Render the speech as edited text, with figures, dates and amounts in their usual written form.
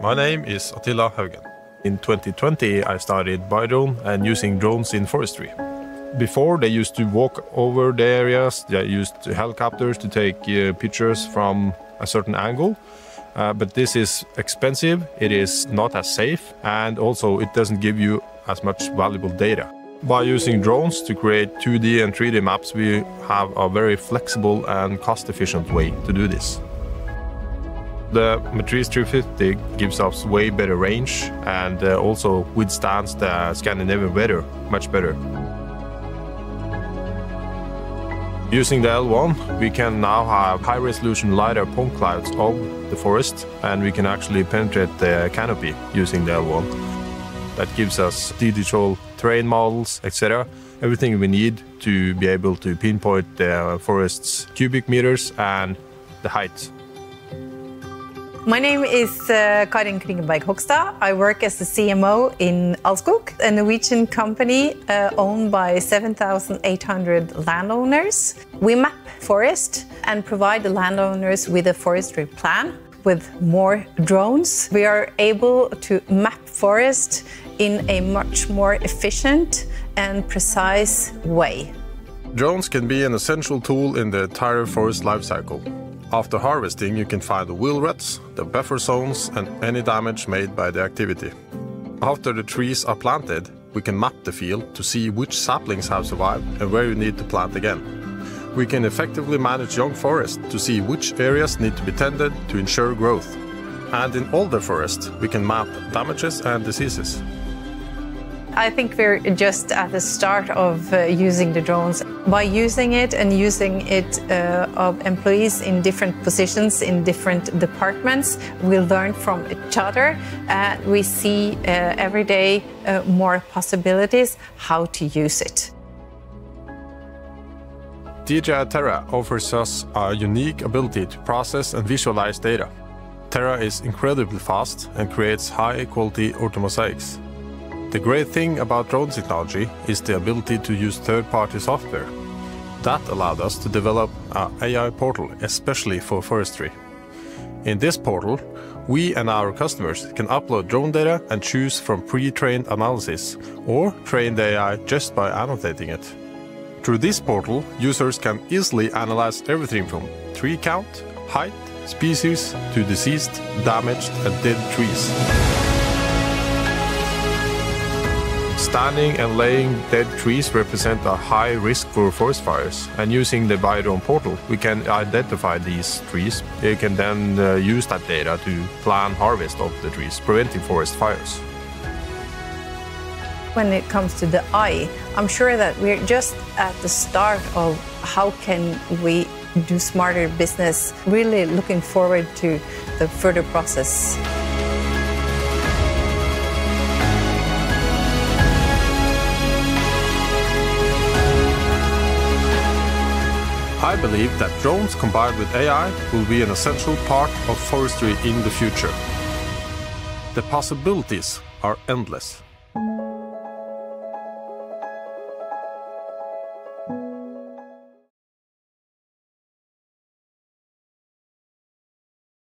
My name is Attila Haugen. In 2020, I started Biodrone and using drones in forestry. Before, they used to walk over the areas, they used helicopters to take pictures from a certain angle. But this is expensive, it is not as safe, and also it doesn't give you as much valuable data. By using drones to create 2D and 3D maps, we have a very flexible and cost-efficient way to do this. The Matrice 350 gives us way better range and also withstands the Scandinavian weather much better. Using the L1, we can now have high-resolution LiDAR point clouds of the forest, and we can actually penetrate the canopy using the L1. That gives us digital terrain models, etc. Everything we need to be able to pinpoint the forest's cubic meters and the height. My name is Karin Kringeberg Hogstad. I work as the CMO in Allskog, a Norwegian company owned by 7,800 landowners. We map forest and provide the landowners with a forestry plan. With more drones, we are able to map forest in a much more efficient and precise way. Drones can be an essential tool in the entire forest life cycle. After harvesting, you can find the wheel ruts, the buffer zones, and any damage made by the activity. After the trees are planted, we can map the field to see which saplings have survived and where you need to plant again. We can effectively manage young forests to see which areas need to be tended to ensure growth. And in older forests, we can map damages and diseases. I think we're just at the start of using the drones. By using it and using it of employees in different positions in different departments, we learn from each other and we see every day more possibilities how to use it. DJI Terra offers us a unique ability to process and visualize data. Terra is incredibly fast and creates high-quality orthomosaics. The great thing about drone technology is the ability to use third-party software. That allowed us to develop an AI portal, especially for forestry. In this portal, we and our customers can upload drone data and choose from pre-trained analysis, or train the AI just by annotating it. Through this portal, users can easily analyze everything from tree count, height, species, to diseased, damaged, and dead trees. Standing and laying dead trees represent a high risk for forest fires, and using the Biodrone portal, we can identify these trees. We can then use that data to plan harvest of the trees, preventing forest fires. When it comes to the eye, I'm sure that we're just at the start of how can we do smarter business, really looking forward to the further process. I believe that drones combined with AI will be an essential part of forestry in the future. The possibilities are endless.